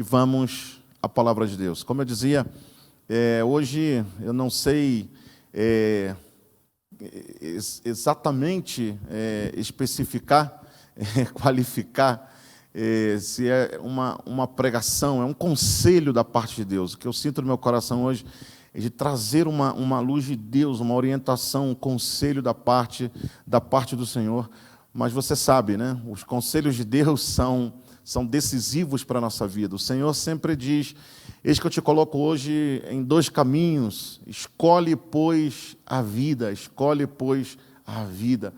e vamos à palavra de Deus. Como eu dizia, hoje eu não sei exatamente especificar, qualificar, se é uma pregação, é um conselho da parte de Deus. O que eu sinto no meu coração hoje é de trazer uma luz de Deus, uma orientação, um conselho da parte do Senhor. Mas você sabe, né? Os conselhos de Deus são decisivos para a nossa vida. O Senhor sempre diz: eis que eu te coloco hoje em 2 caminhos, escolhe, pois, a vida, escolhe, pois, a vida.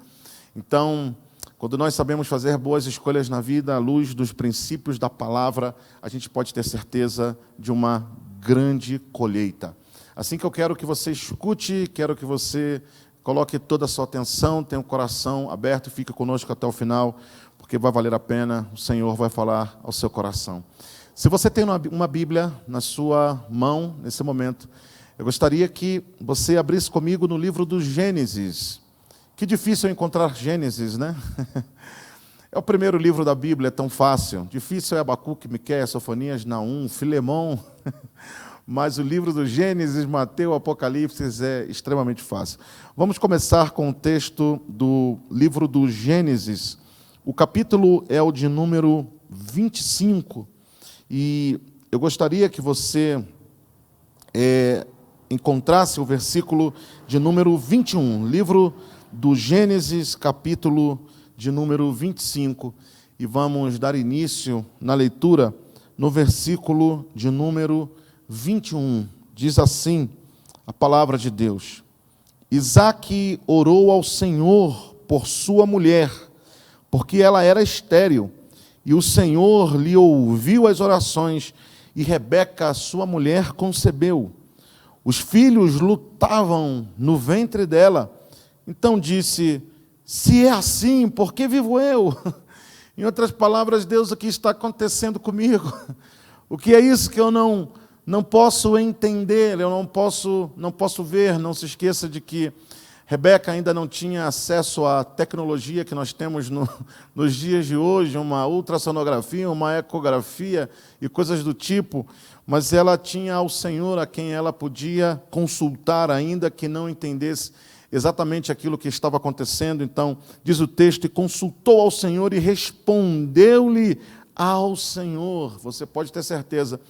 Então, quando nós sabemos fazer boas escolhas na vida, à luz dos princípios da palavra, a gente pode ter certeza de uma grande colheita. Assim que eu quero que você escute, quero que você coloque toda a sua atenção, tenha o coração aberto e fique conosco até o final, porque vai valer a pena, o Senhor vai falar ao seu coração. Se você tem uma Bíblia na sua mão, nesse momento, eu gostaria que você abrisse comigo no livro do Gênesis. Que difícil encontrar Gênesis, né? É o primeiro livro da Bíblia, é tão fácil. Difícil é Abacuque, Miqueias, Sofonias, Naum, Filemão. Mas o livro do Gênesis, Mateus, Apocalipse é extremamente fácil. Vamos começar com o texto do livro do Gênesis. O capítulo é o de número 25. E eu gostaria que você encontrasse o versículo de número 21. Livro do Gênesis, capítulo de número 25. E vamos dar início na leitura no versículo de número 21, diz assim a palavra de Deus: Isaque orou ao Senhor por sua mulher, porque ela era estéril, e o Senhor lhe ouviu as orações, e Rebeca, sua mulher, concebeu. Os filhos lutavam no ventre dela. Então disse: se é assim, por que vivo eu? Em outras palavras, Deus, o que está acontecendo comigo? O que é isso que eu não posso entender, eu não posso ver? Não se esqueça de que Rebeca ainda não tinha acesso à tecnologia que nós temos nos dias de hoje, uma ultrassonografia, uma ecografia e coisas do tipo, mas ela tinha ao Senhor a quem ela podia consultar, ainda que não entendesse exatamente aquilo que estava acontecendo. Então, diz o texto: e consultou ao Senhor e respondeu-lhe ao Senhor. Você pode ter certeza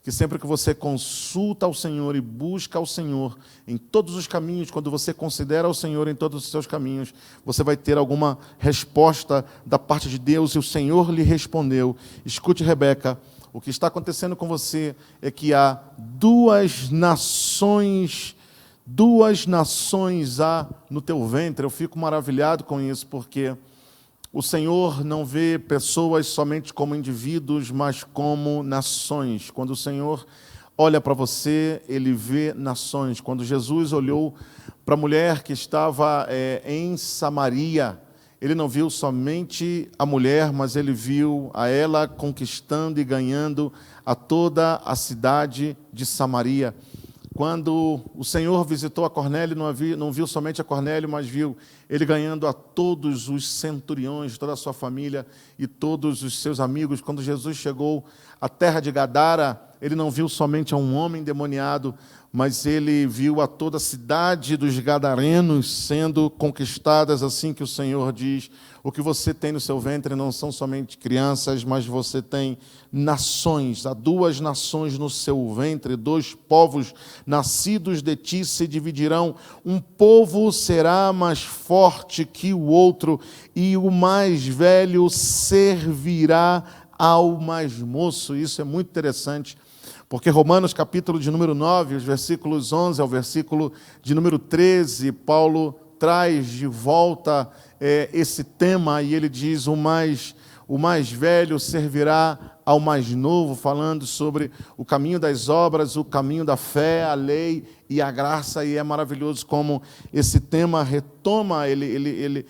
que sempre que você consulta ao Senhor e busca ao Senhor em todos os caminhos, quando você considera o Senhor em todos os seus caminhos, você vai ter alguma resposta da parte de Deus, e o Senhor lhe respondeu. Escute, Rebeca, o que está acontecendo com você é que há duas nações há no teu ventre. Eu fico maravilhado com isso, porque o Senhor não vê pessoas somente como indivíduos, mas como nações. Quando o Senhor olha para você, Ele vê nações. Quando Jesus olhou para a mulher que estava em Samaria, Ele não viu somente a mulher, mas Ele viu a ela conquistando e ganhando a toda a cidade de Samaria. Quando o Senhor visitou a Cornélio, não viu somente a Cornélio, mas viu ele ganhando a todos os centuriões, toda a sua família e todos os seus amigos. Quando Jesus chegou à terra de Gadara, ele não viu somente a um homem endemoniado, mas ele viu a toda a cidade dos gadarenos sendo conquistadas, assim que o Senhor diz: o que você tem no seu ventre não são somente crianças, mas você tem nações. Há duas nações no seu ventre, 2 povos nascidos de ti se dividirão. Um povo será mais forte que o outro, e o mais velho servirá ao mais moço. Isso é muito interessante, porque Romanos, capítulo de número 9, os versículos 11 ao versículo de número 13, Paulo traz de volta esse tema, e ele diz: o mais velho servirá ao mais novo, falando sobre o caminho das obras, o caminho da fé, a lei e a graça. E é maravilhoso como esse tema retoma, ele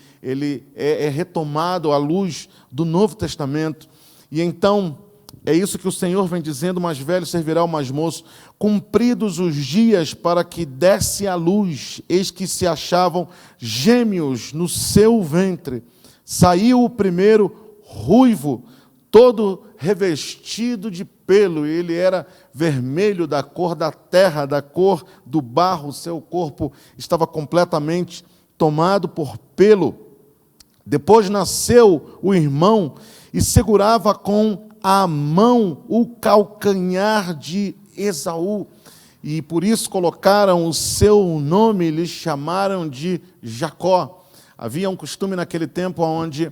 é retomado à luz do Novo Testamento. E então, é isso que o Senhor vem dizendo: o mais velho servirá ao mais moço. Cumpridos os dias para que desse a luz, eis que se achavam gêmeos no seu ventre. Saiu o primeiro ruivo, todo revestido de pelo, ele era vermelho, da cor da terra, da cor do barro, seu corpo estava completamente tomado por pelo. Depois nasceu o irmão e segurava com a mão o calcanhar de Esaú. E por isso colocaram o seu nome, lhe chamaram de Jacó. Havia um costume naquele tempo onde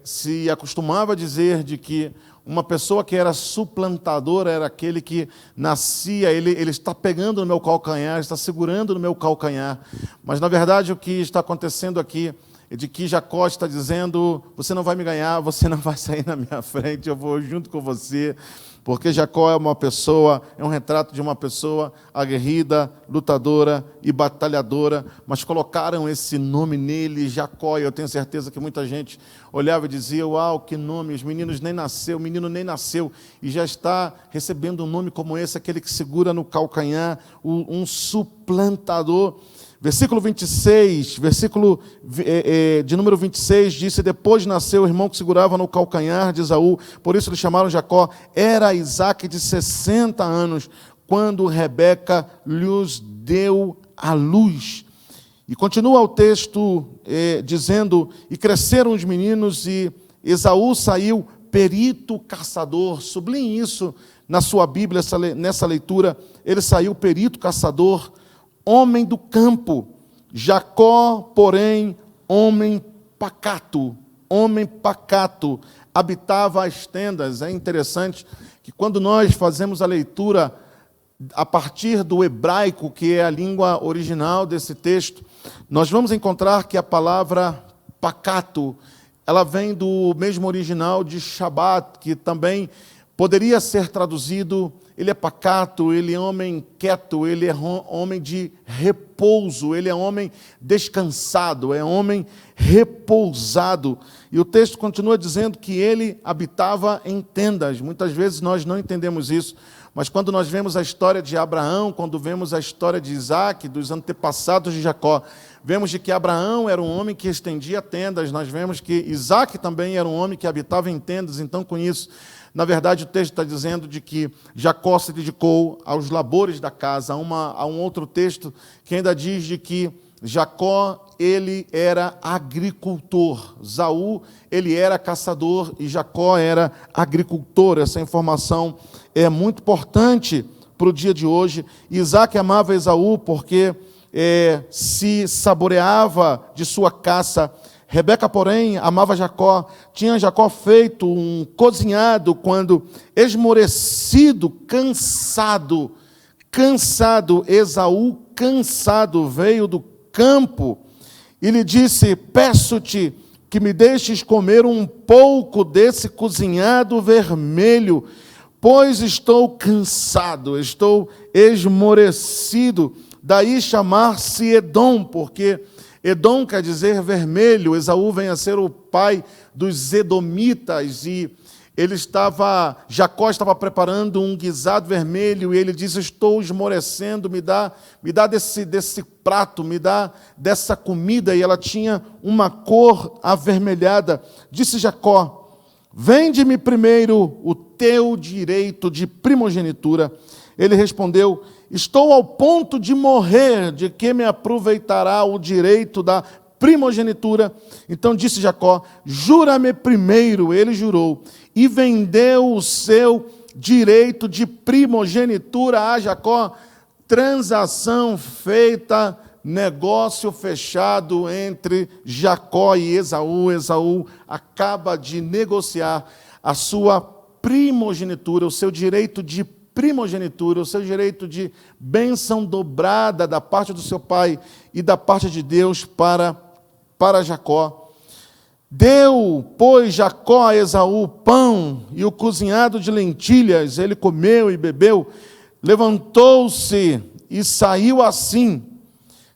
se acostumava a dizer de que uma pessoa que era suplantadora era aquele que nascia, ele está pegando no meu calcanhar, está segurando no meu calcanhar. Mas, na verdade, o que está acontecendo aqui é de que Jacó está dizendo: você não vai me ganhar, você não vai sair na minha frente, eu vou junto com você. Porque Jacó é um retrato de uma pessoa aguerrida, lutadora e batalhadora, mas colocaram esse nome nele, Jacó, e eu tenho certeza que muita gente olhava e dizia: uau, que nome, o menino nem nasceu, e já está recebendo um nome como esse, aquele que segura no calcanhar, um suplantador. Versículo 26, versículo de número 26, disse: depois nasceu o irmão que segurava no calcanhar de Esaú, por isso lhe chamaram Jacó. Era Isaque de 60 anos, quando Rebeca lhes deu a luz. E continua o texto dizendo: e cresceram os meninos, e Esaú saiu perito caçador. Sublinhe isso na sua Bíblia, nessa leitura. Ele saiu perito caçador, homem do campo. Jacó, porém, homem pacato, habitava as tendas. É interessante que quando nós fazemos a leitura a partir do hebraico, que é a língua original desse texto, nós vamos encontrar que a palavra pacato, ela vem do mesmo original de Shabat, que também poderia ser traduzido: ele é pacato, ele é homem quieto, ele é homem de repouso, ele é homem descansado, é homem repousado. E o texto continua dizendo que ele habitava em tendas. Muitas vezes nós não entendemos isso, mas quando nós vemos a história de Abraão, quando vemos a história de Isaque, dos antepassados de Jacó, vemos de que Abraão era um homem que estendia tendas, nós vemos que Isaque também era um homem que habitava em tendas. Então, com isso, na verdade, o texto está dizendo de que Jacó se dedicou aos labores da casa. Há um outro texto que ainda diz de que Jacó, ele era agricultor. Esaú, ele era caçador e Jacó era agricultor. Essa informação é muito importante para o dia de hoje. Isaque amava Esaú porque se saboreava de sua caça. Rebeca, porém, amava Jacó. Tinha Jacó feito um cozinhado quando, esmorecido, cansado, Esaú, cansado, veio do campo e lhe disse: peço-te que me deixes comer um pouco desse cozinhado vermelho, pois estou cansado, estou esmorecido. Daí chamar-se Edom, porque Edom quer dizer vermelho. Esaú vem a ser o pai dos edomitas e Jacó estava preparando um guisado vermelho e ele disse: estou esmorecendo, me dá desse prato, me dá dessa comida. E ela tinha uma cor avermelhada. Disse Jacó: vende-me primeiro o teu direito de primogenitura. Ele respondeu: estou ao ponto de morrer, de que me aproveitará o direito da primogenitura? Então disse Jacó: jura-me primeiro. Ele jurou e vendeu o seu direito de primogenitura a Jacó. Transação feita, negócio fechado entre Jacó e Esaú. Esaú acaba de negociar a sua primogenitura, o seu direito de primogenitura, o seu direito de bênção dobrada da parte do seu pai e da parte de Deus para Jacó. Deu, pois, Jacó a Esaú pão e o cozinhado de lentilhas. Ele comeu e bebeu, levantou-se e saiu assim.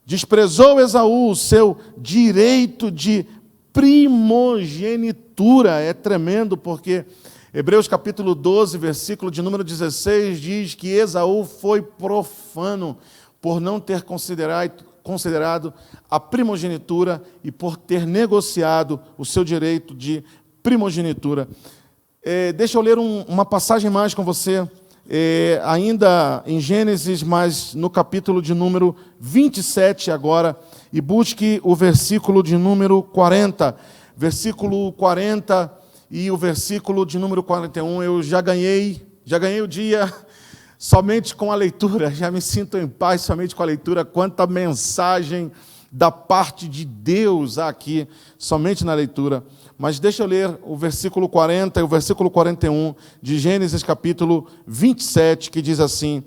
Desprezou Esaú o seu direito de primogenitura. É tremendo, porque Hebreus capítulo 12, versículo de número 16, diz que Esaú foi profano por não ter considerado a primogenitura e por ter negociado o seu direito de primogenitura. Deixa eu ler uma passagem mais com você, ainda em Gênesis, mas no capítulo de número 27 agora, e busque o versículo de número 40. Versículo 40 e o versículo de número 41, eu já ganhei o dia somente com a leitura, já me sinto em paz somente com a leitura. Quanta mensagem da parte de Deus aqui, somente na leitura. Mas deixa eu ler o versículo 40 e o versículo 41 de Gênesis capítulo 27, que diz assim: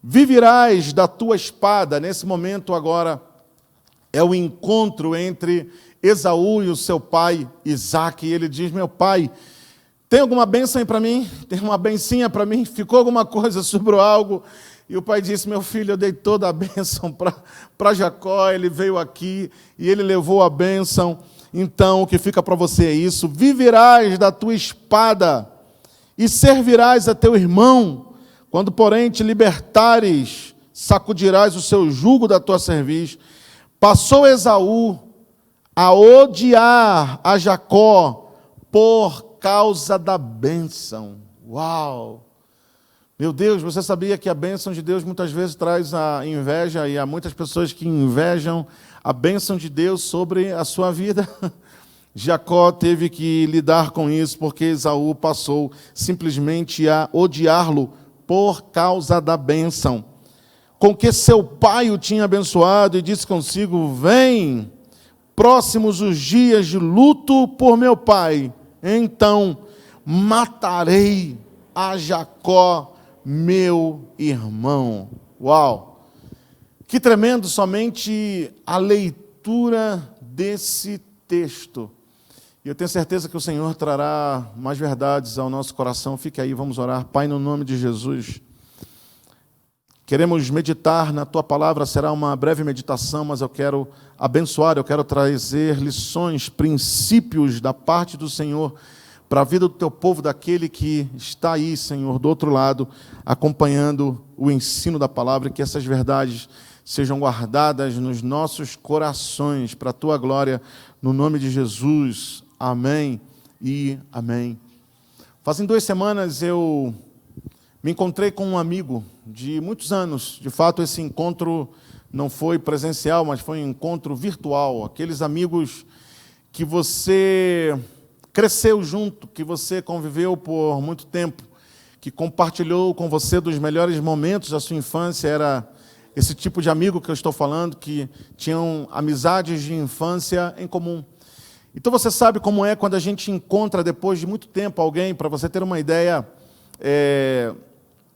viverás da tua espada. Nesse momento agora é o encontro entre Esaú e o seu pai Isaque, e ele diz: meu pai, tem alguma bênção aí para mim? Tem uma bencinha para mim? Ficou alguma coisa, sobrou algo? E o pai disse: meu filho, eu dei toda a bênção para Jacó, ele veio aqui e ele levou a bênção. Então, o que fica para você é isso: viverás da tua espada e servirás a teu irmão. Quando, porém, te libertares, sacudirás o seu jugo da tua cerviz. Passou Esaú a odiar a Jacó por causa da bênção. Uau! Meu Deus, você sabia que a bênção de Deus muitas vezes traz a inveja, e há muitas pessoas que invejam a bênção de Deus sobre a sua vida? Jacó teve que lidar com isso, porque Esaú passou simplesmente a odiá-lo por causa da bênção com que seu pai o tinha abençoado, e disse consigo: vem, próximos os dias de luto por meu pai, então matarei a Jacó, meu irmão. Uau! Que tremendo somente a leitura desse texto. E eu tenho certeza que o Senhor trará mais verdades ao nosso coração. Fique aí, vamos orar. Pai, no nome de Jesus, queremos meditar na Tua palavra. Será uma breve meditação, mas eu quero abençoar, eu quero trazer lições, princípios da parte do Senhor para a vida do Teu povo, daquele que está aí, Senhor, do outro lado, acompanhando o ensino da palavra, e que essas verdades sejam guardadas nos nossos corações, para a Tua glória, no nome de Jesus. Amém e amém. Fazem 2 semanas eu me encontrei com um amigo de muitos anos. De fato, esse encontro não foi presencial, mas foi um encontro virtual. Aqueles amigos que você cresceu junto, que você conviveu por muito tempo, que compartilhou com você dos melhores momentos da sua infância. Era esse tipo de amigo que eu estou falando, que tinham amizades de infância em comum. Então você sabe como é quando a gente encontra depois de muito tempo alguém. Para você ter uma ideia,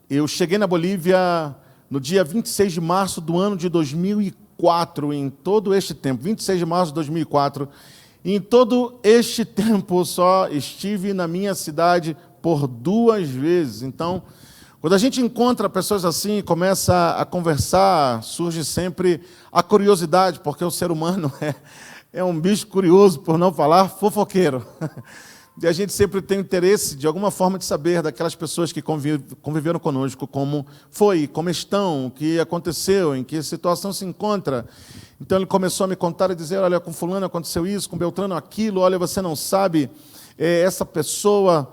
eu cheguei na Bolívia no dia 26 de março do ano de 2004, em todo este tempo, 26 de março de 2004, em todo este tempo só estive na minha cidade por 2 vezes. Então, quando a gente encontra pessoas assim e começa a conversar, surge sempre a curiosidade, porque o ser humano é um bicho curioso, por não falar fofoqueiro. E a gente sempre tem interesse, de alguma forma, de saber daquelas pessoas que conviveram conosco, como foi, como estão, o que aconteceu, em que situação se encontra. Então ele começou a me contar e dizer: olha, com fulano aconteceu isso, com Beltrano aquilo, olha, você não sabe, essa pessoa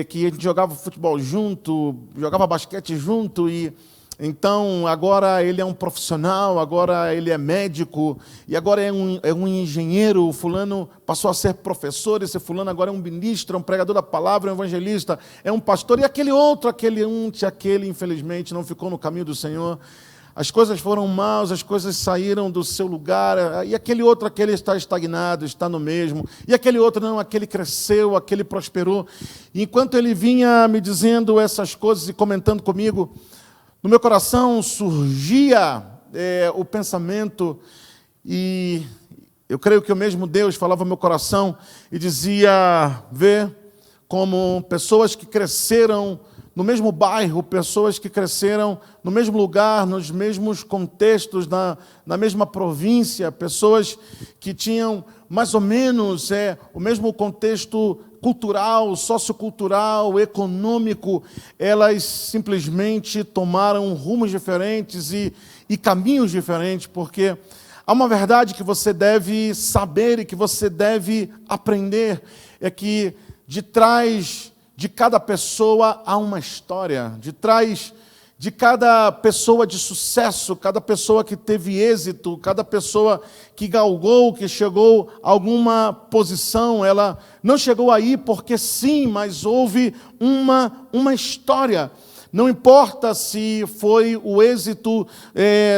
que a gente jogava futebol junto, jogava basquete junto, e então agora ele é um profissional, agora ele é médico, e agora é um engenheiro. O fulano passou a ser professor, esse fulano agora é um ministro, é um pregador da palavra, é um evangelista, é um pastor, e aquele outro, aquele infelizmente não ficou no caminho do Senhor. As coisas foram maus, as coisas saíram do seu lugar, e aquele outro, aquele está estagnado, está no mesmo, e aquele outro não, aquele cresceu, aquele prosperou. E enquanto ele vinha me dizendo essas coisas e comentando comigo, no meu coração surgia o pensamento, e eu creio que o mesmo Deus falava ao meu coração e dizia: vê como pessoas que cresceram no mesmo bairro, pessoas que cresceram no mesmo lugar, nos mesmos contextos, na mesma província, pessoas que tinham mais ou menos o mesmo contexto cultural, sociocultural, econômico, elas simplesmente tomaram rumos diferentes e caminhos diferentes, porque há uma verdade que você deve saber e que você deve aprender, é que de trás de cada pessoa há uma história. De trás de cada pessoa de sucesso, cada pessoa que teve êxito, cada pessoa que galgou, que chegou a alguma posição, ela não chegou aí porque sim, mas houve uma história. Não importa se foi o êxito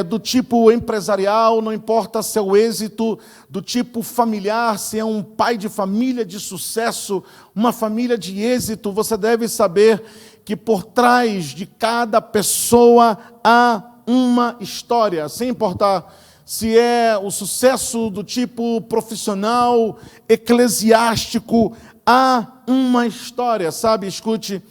do tipo empresarial, não importa se é o êxito do tipo familiar, se é um pai de família de sucesso, uma família de êxito, você deve saber que por trás de cada pessoa há uma história, sem importar se é o sucesso do tipo profissional, eclesiástico, há uma história, sabe? Escute.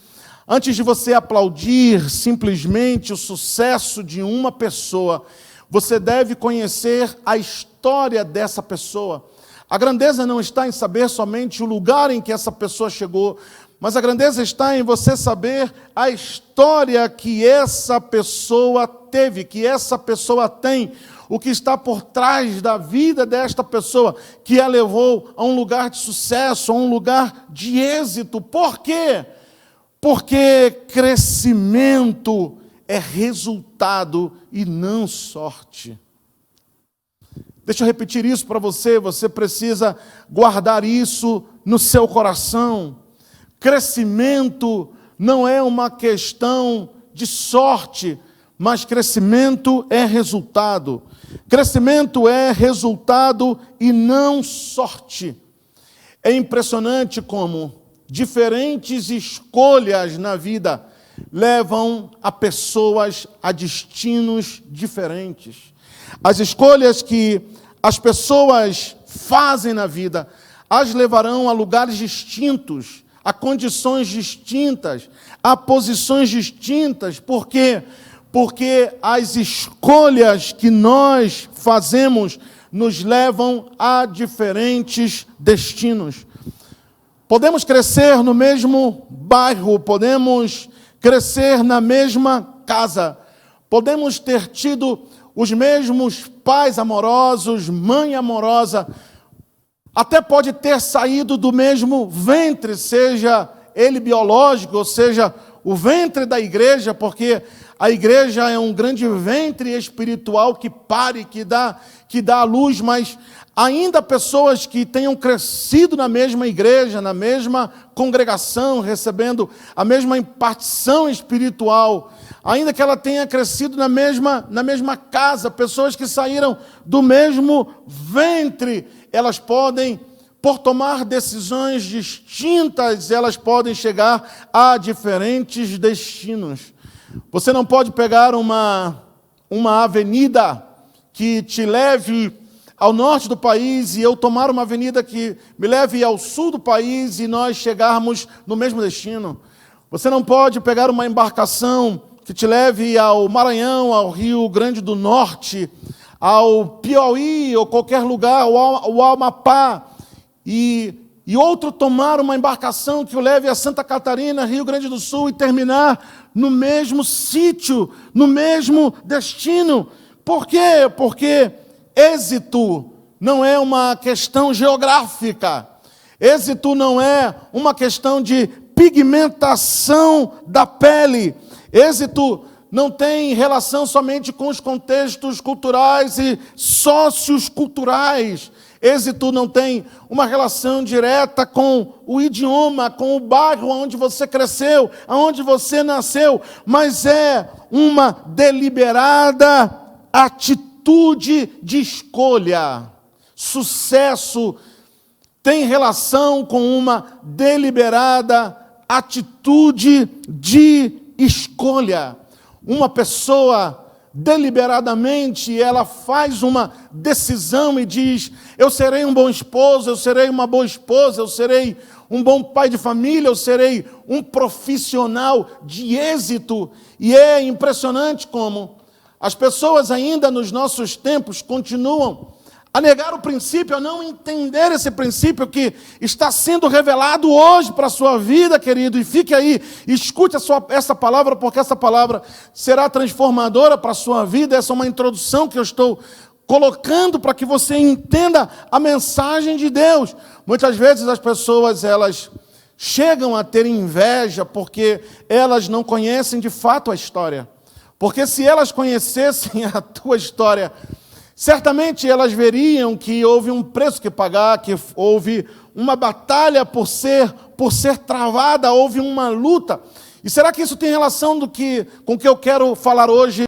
Antes de você aplaudir simplesmente o sucesso de uma pessoa, você deve conhecer a história dessa pessoa. A grandeza não está em saber somente o lugar em que essa pessoa chegou, mas a grandeza está em você saber a história que essa pessoa teve, que essa pessoa tem, o que está por trás da vida desta pessoa, que a levou a um lugar de sucesso, a um lugar de êxito. Por quê? Porque crescimento é resultado e não sorte. Deixa eu repetir isso para você, você precisa guardar isso no seu coração. Crescimento não é uma questão de sorte, mas crescimento é resultado. Crescimento é resultado e não sorte. É impressionante como diferentes escolhas na vida levam a pessoas a destinos diferentes. As escolhas que as pessoas fazem na vida as levarão a lugares distintos, a condições distintas, a posições distintas. Por quê? Porque as escolhas que nós fazemos nos levam a diferentes destinos. Podemos crescer no mesmo bairro, podemos crescer na mesma casa, podemos ter tido os mesmos pais amorosos, mãe amorosa, até pode ter saído do mesmo ventre, seja ele biológico, ou seja, o ventre da igreja, porque a igreja é um grande ventre espiritual que pare, que dá à luz, mas ainda pessoas que tenham crescido na mesma igreja, na mesma congregação, recebendo a mesma impartição espiritual, ainda que ela tenha crescido na mesma casa, pessoas que saíram do mesmo ventre, elas podem, por tomar decisões distintas, elas podem chegar a diferentes destinos. Você não pode pegar uma avenida que te leve ao norte do país e eu tomar uma avenida que me leve ao sul do país e nós chegarmos no mesmo destino. Você não pode pegar uma embarcação que te leve ao Maranhão, ao Rio Grande do Norte, ao Piauí ou qualquer lugar, ao Amapá, e outro tomar uma embarcação que o leve a Santa Catarina, Rio Grande do Sul, e terminar no mesmo sítio, no mesmo destino. Por quê? Porque êxito não é uma questão geográfica. Êxito não é uma questão de pigmentação da pele. Êxito não tem relação somente com os contextos culturais e socioculturais. Êxito não tem uma relação direta com o idioma, com o bairro onde você cresceu, onde você nasceu, mas é uma deliberada atitude de escolha. Sucesso tem relação com uma deliberada atitude de escolha. Uma pessoa deliberadamente, ela faz uma decisão e diz: eu serei um bom esposo, eu serei uma boa esposa, eu serei um bom pai de família, eu serei um profissional de êxito. E é impressionante como as pessoas ainda nos nossos tempos continuam a negar o princípio, a não entender esse princípio que está sendo revelado hoje para a sua vida, querido. E fique aí, escute essa palavra, porque essa palavra será transformadora para a sua vida. Essa é uma introdução que eu estou colocando para que você entenda a mensagem de Deus. Muitas vezes as pessoas, elas chegam a ter inveja porque elas não conhecem de fato a história. Porque se elas conhecessem a tua história, certamente elas veriam que houve um preço que pagar, que houve uma batalha por ser travada, houve uma luta. E será que isso tem relação com o que eu quero falar hoje?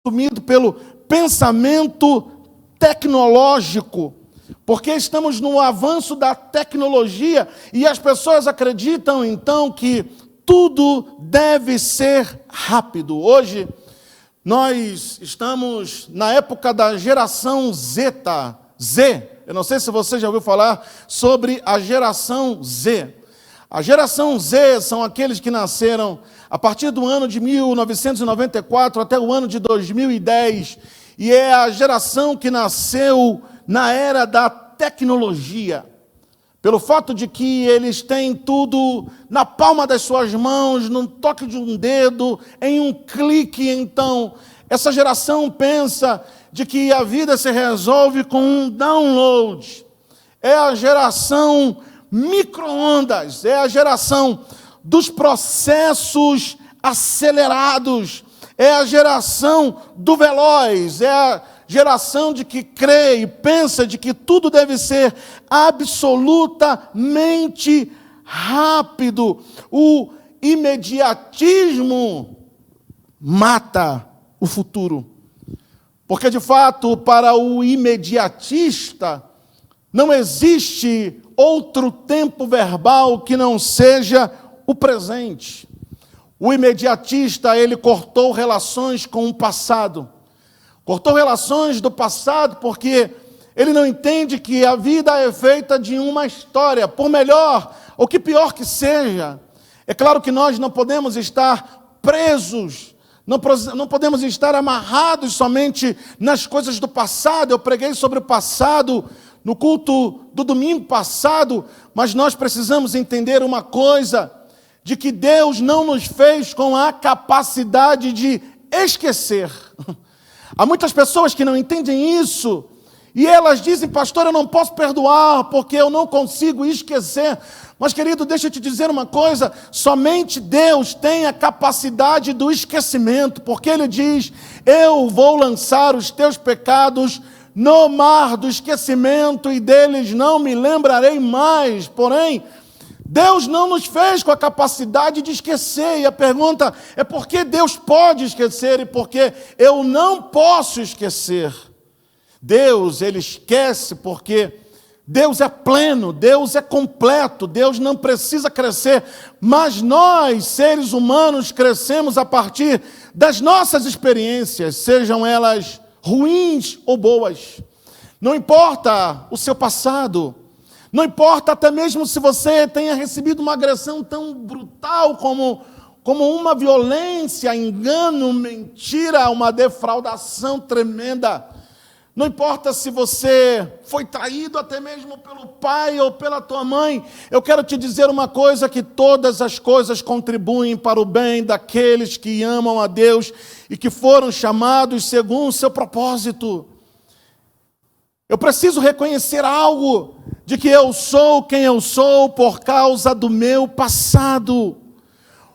Consumido pelo pensamento tecnológico, porque estamos no avanço da tecnologia e as pessoas acreditam então que tudo deve ser rápido. Hoje nós estamos na época da geração Z. Eu não sei se você já ouviu falar sobre a geração Z. A geração Z são aqueles que nasceram a partir do ano de 1994 até o ano de 2010. E é a geração que nasceu na era da tecnologia. Pelo fato de que eles têm tudo na palma das suas mãos, no toque de um dedo, em um clique. Então, essa geração pensa de que a vida se resolve com um download. É a geração micro-ondas, é a geração dos processos acelerados, é a geração do veloz, é a geração de que crê e pensa de que tudo deve ser absolutamente rápido. O imediatismo mata o futuro, porque de fato para o imediatista não existe outro tempo verbal que não seja o presente. O imediatista, ele cortou relações com o passado. Cortou relações do passado porque ele não entende que a vida é feita de uma história, por melhor ou que pior que seja. É claro que nós não podemos estar presos, não podemos estar amarrados somente nas coisas do passado. Eu preguei sobre o passado no culto do domingo passado, mas nós precisamos entender uma coisa, de que Deus não nos fez com a capacidade de esquecer. Há muitas pessoas que não entendem isso, e elas dizem: pastor, eu não posso perdoar, porque eu não consigo esquecer. Mas, querido, deixa eu te dizer uma coisa, somente Deus tem a capacidade do esquecimento, porque Ele diz: eu vou lançar os teus pecados no mar do esquecimento e deles não me lembrarei mais. Porém, Deus não nos fez com a capacidade de esquecer. E a pergunta é: por que Deus pode esquecer e por que eu não posso esquecer? Deus, Ele esquece porque Deus é pleno, Deus é completo, Deus não precisa crescer, mas nós, seres humanos, crescemos a partir das nossas experiências, sejam elas ruins ou boas. Não importa o seu passado, não importa até mesmo se você tenha recebido uma agressão tão brutal como uma violência, engano, mentira, uma defraudação tremenda. Não importa se você foi traído até mesmo pelo pai ou pela tua mãe. Eu quero te dizer uma coisa, que todas as coisas contribuem para o bem daqueles que amam a Deus e que foram chamados segundo o seu propósito. Eu preciso reconhecer algo, de que eu sou quem eu sou por causa do meu passado.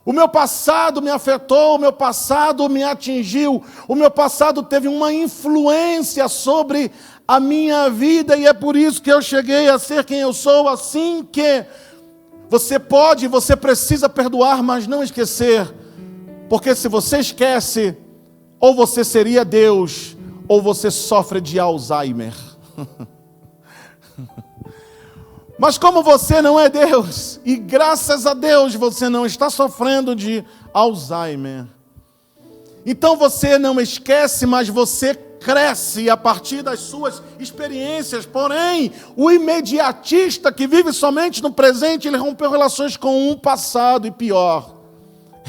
O meu passado me afetou, o meu passado me atingiu, o meu passado teve uma influência sobre a minha vida, e é por isso que eu cheguei a ser quem eu sou. Assim que você precisa perdoar, mas não esquecer, porque se você esquece, ou você seria Deus, ou você sofre de Alzheimer. Mas como você não é Deus, e graças a Deus você não está sofrendo de Alzheimer, então você não esquece, mas você cresce a partir das suas experiências. Porém, o imediatista que vive somente no presente, ele rompeu relações com um passado, e pior,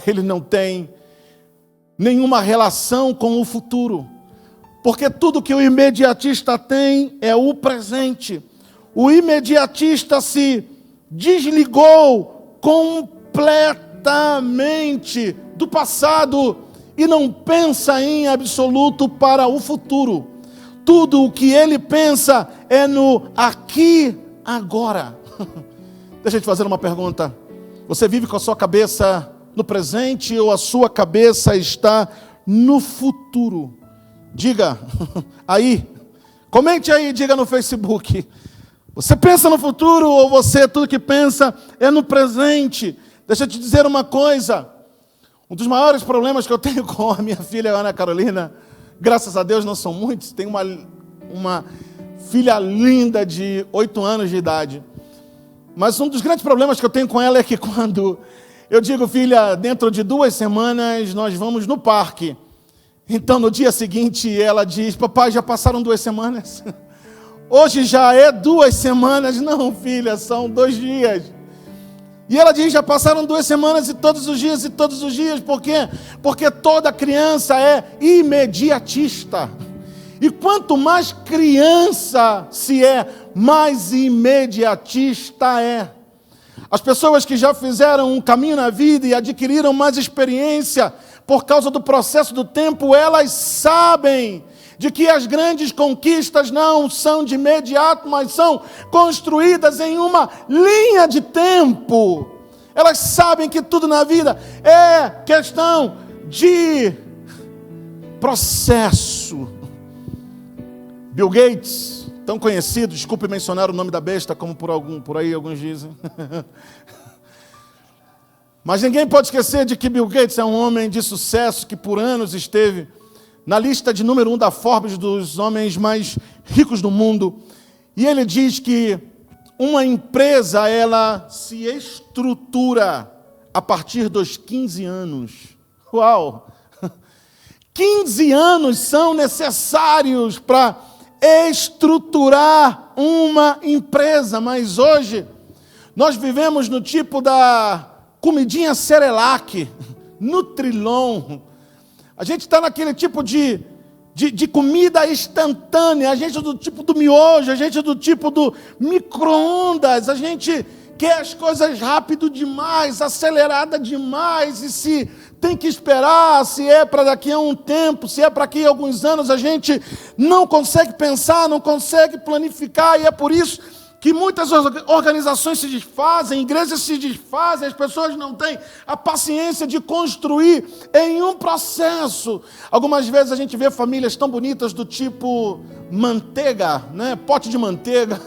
ele não tem nenhuma relação com o futuro, porque tudo que o imediatista tem é o presente. O imediatista se desligou completamente do passado e não pensa em absoluto para o futuro. Tudo o que ele pensa é no aqui, agora. Deixa eu te fazer uma pergunta. Você vive com a sua cabeça no presente ou a sua cabeça está no futuro? Diga aí, comente aí, diga no Facebook. Você pensa no futuro ou tudo que pensa é no presente? Deixa eu te dizer uma coisa. Um dos maiores problemas que eu tenho com a minha filha Ana Carolina, graças a Deus não são muitos, tenho uma filha linda de 8 anos de idade. Mas um dos grandes problemas que eu tenho com ela é que quando eu digo, filha, dentro de 2 semanas nós vamos no parque. Então no dia seguinte ela diz, papai, já passaram 2 semanas? Hoje já é 2 semanas. Não, filha, são 2 dias. E ela diz, já passaram 2 semanas e todos os dias. Por quê? Porque toda criança é imediatista. E quanto mais criança se é, mais imediatista é. As pessoas que já fizeram um caminho na vida e adquiriram mais experiência por causa do processo do tempo, elas sabem de que as grandes conquistas não são de imediato, mas são construídas em uma linha de tempo. Elas sabem que tudo na vida é questão de processo. Bill Gates, tão conhecido, desculpe mencionar o nome da besta, como por aí alguns dizem. Mas ninguém pode esquecer de que Bill Gates é um homem de sucesso que por anos esteve na lista de número 1 da Forbes dos homens mais ricos do mundo. E ele diz que uma empresa, ela se estrutura a partir dos 15 anos. Uau! 15 anos são necessários para estruturar uma empresa. Mas hoje, nós vivemos no tipo da comidinha Cerelac, Nutrilon. A gente está naquele tipo de comida instantânea. A gente é do tipo do miojo, a gente é do tipo do micro-ondas. A gente quer as coisas rápido demais, acelerada demais. E se tem que esperar, se é para daqui a um tempo, se é para daqui a alguns anos, a gente não consegue pensar, não consegue planificar. E é por isso que muitas organizações se desfazem, igrejas se desfazem, as pessoas não têm a paciência de construir em um processo. Algumas vezes a gente vê famílias tão bonitas do tipo manteiga, né? Pote de manteiga,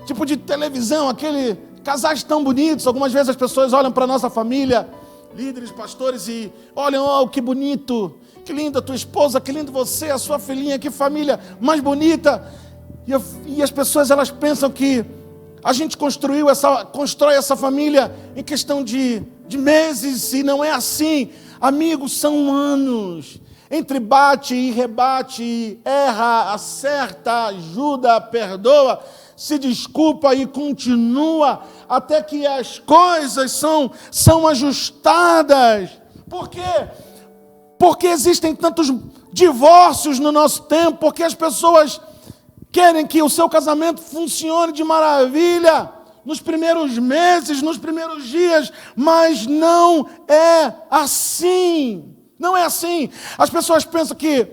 tipo de televisão, aquele casais tão bonitos. Algumas vezes as pessoas olham para a nossa família, líderes, pastores, e olham, oh, que bonito, que linda a tua esposa, que lindo você, a sua filhinha, que família mais bonita. E as pessoas, elas pensam que a gente constrói essa família em questão de meses, e não é assim. Amigos, são anos. Entre bate e rebate, erra, acerta, ajuda, perdoa, se desculpa e continua, até que as coisas são ajustadas. Por quê? Porque existem tantos divórcios no nosso tempo, porque as pessoas querem que o seu casamento funcione de maravilha nos primeiros meses, nos primeiros dias, mas não é assim. Não é assim. As pessoas pensam que,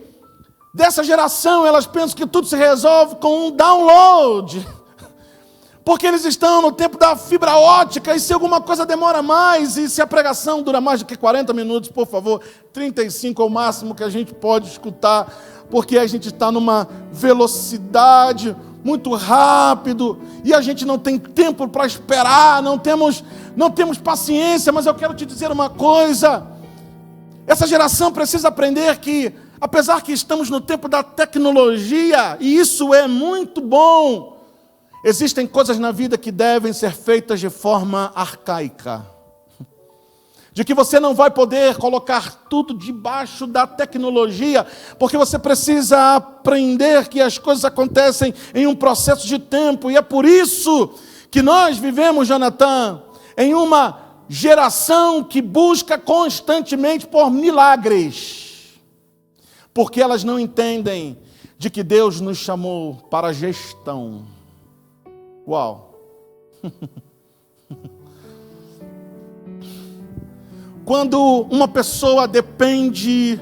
dessa geração, elas pensam que tudo se resolve com um download. Porque eles estão no tempo da fibra ótica, e se alguma coisa demora mais, e se a pregação dura mais do que 40 minutos, por favor, 35 é o máximo que a gente pode escutar, porque a gente está numa velocidade muito rápido, e a gente não tem tempo para esperar, não temos paciência. Mas eu quero te dizer uma coisa: essa geração precisa aprender que, apesar que estamos no tempo da tecnologia, e isso é muito bom, existem coisas na vida que devem ser feitas de forma arcaica. De que você não vai poder colocar tudo debaixo da tecnologia, porque você precisa aprender que as coisas acontecem em um processo de tempo. E é por isso que nós vivemos, Jonathan, em uma geração que busca constantemente por milagres, porque elas não entendem de que Deus nos chamou para a gestão. Uau! Quando uma pessoa depende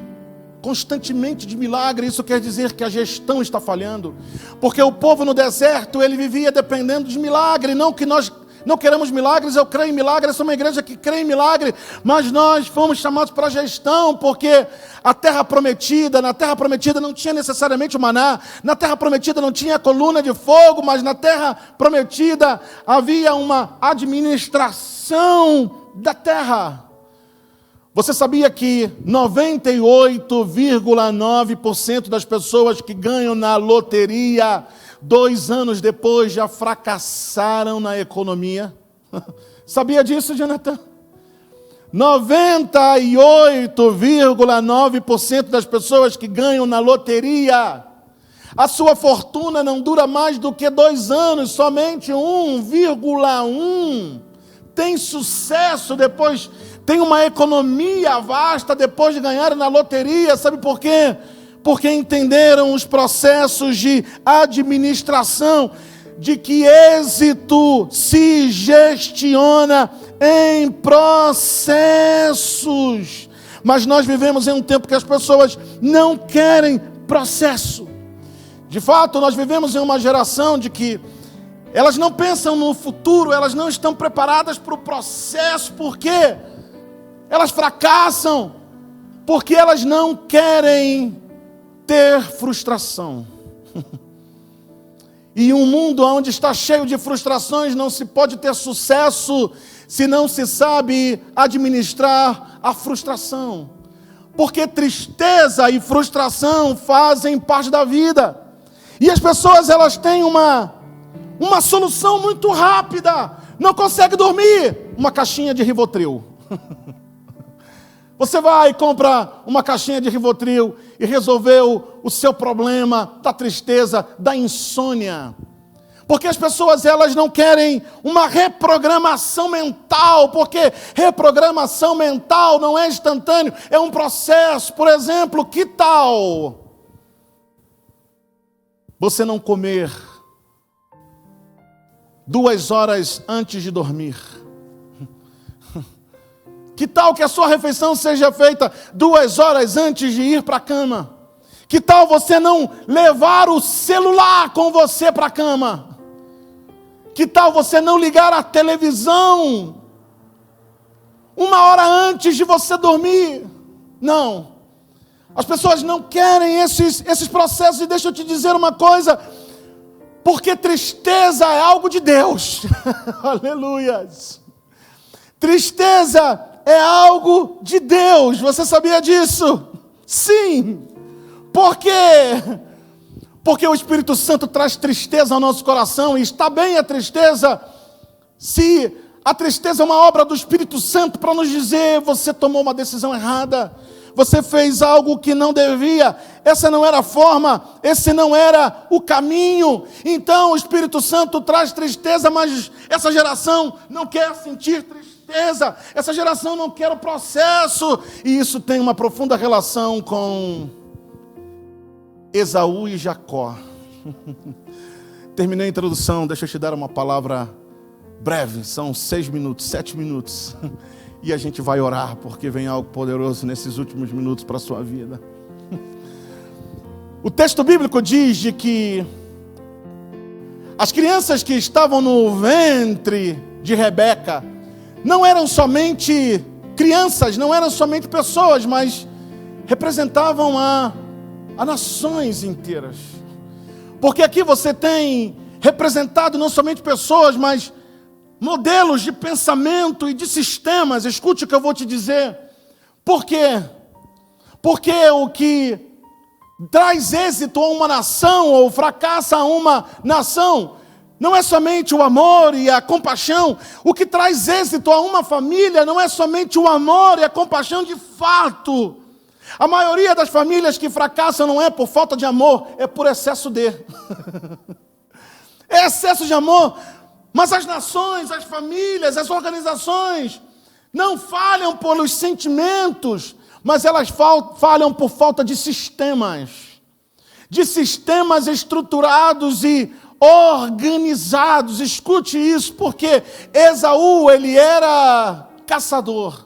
constantemente de milagre, isso quer dizer que a gestão está falhando, porque o povo no deserto, ele vivia dependendo de milagre. Não que nós não queremos milagres, eu creio em milagres, sou uma igreja que crê em milagre, mas nós fomos chamados para a gestão, porque na terra prometida não tinha necessariamente o maná, na terra prometida não tinha a coluna de fogo, mas na terra prometida havia uma administração da terra. Você sabia que 98,9% das pessoas que ganham na loteria 2 anos depois já fracassaram na economia? Sabia disso, Jonathan? 98,9% das pessoas que ganham na loteria, a sua fortuna não dura mais do que 2 anos, somente 1,1 tem sucesso depois, tem uma economia vasta depois de ganhar na loteria. Sabe por quê? Porque entenderam os processos de administração, de que êxito se gestiona em processos. Mas nós vivemos em um tempo que as pessoas não querem processo. De fato, nós vivemos em uma geração de que elas não pensam no futuro, elas não estão preparadas para o processo, porque elas fracassam, porque elas não querem ter frustração. E um mundo onde está cheio de frustrações, não se pode ter sucesso se não se sabe administrar a frustração. Porque tristeza e frustração fazem parte da vida. E as pessoas, elas têm uma solução muito rápida. Não consegue dormir? Uma caixinha de Rivotril. Você vai e compra uma caixinha de Rivotril e resolveu o seu problema da tristeza, da insônia. Porque as pessoas, elas não querem uma reprogramação mental, porque reprogramação mental não é instantâneo, é um processo. Por exemplo, que tal você não comer 2 horas antes de dormir? Que tal que a sua refeição seja feita 2 horas antes de ir para a cama? Que tal você não levar o celular com você para a cama? Que tal você não ligar a televisão 1 hora antes de você dormir? Não. As pessoas não querem esses processos. E deixa eu te dizer uma coisa: porque tristeza é algo de Deus. Aleluias. Tristeza é algo de Deus. Você sabia disso? Sim. Por quê? Porque o Espírito Santo traz tristeza ao nosso coração, e está bem a tristeza, se a tristeza é uma obra do Espírito Santo para nos dizer: você tomou uma decisão errada, você fez algo que não devia, essa não era a forma, esse não era o caminho. Então o Espírito Santo traz tristeza, mas essa geração não quer sentir tristeza, essa geração não quer o processo, e isso tem uma profunda relação com Esaú e Jacó. Terminei a introdução, deixa eu te dar uma palavra breve, são 6 minutos, 7 minutos, e a gente vai orar, porque vem algo poderoso nesses últimos minutos para a sua vida. O texto bíblico diz de que as crianças que estavam no ventre de Rebeca não eram somente crianças, não eram somente pessoas, mas representavam a nações inteiras. Porque aqui você tem representado não somente pessoas, mas modelos de pensamento e de sistemas. Escute o que eu vou te dizer. Por quê? Porque o que traz êxito a uma nação ou fracassa a uma nação não é somente o amor e a compaixão. O que traz êxito a uma família não é somente o amor e a compaixão de fato. A maioria das famílias que fracassam não é por falta de amor, é por excesso de. É excesso de amor. Mas as nações, as famílias, as organizações não falham pelos sentimentos, mas elas falham por falta de sistemas estruturados e organizados. Escute isso, porque Esaú, ele era caçador,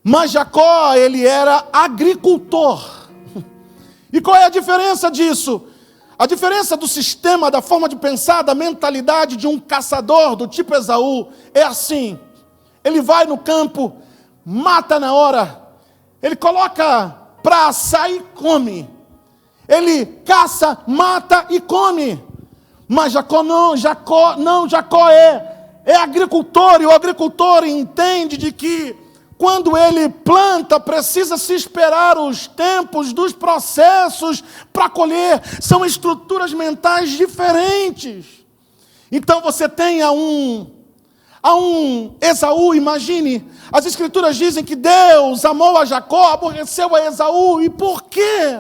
mas Jacó, ele era agricultor. E qual é a diferença disso? A diferença do sistema, da forma de pensar, da mentalidade de um caçador do tipo Esaú é assim: ele vai no campo, mata na hora, ele coloca para assar e come, ele caça, mata e come. Mas Jacó é agricultor, e o agricultor entende de que quando ele planta, precisa se esperar os tempos dos processos para colher. São estruturas mentais diferentes. Então você tem a um Esaú, imagine, as escrituras dizem que Deus amou a Jacó, aborreceu a Esaú. E por quê?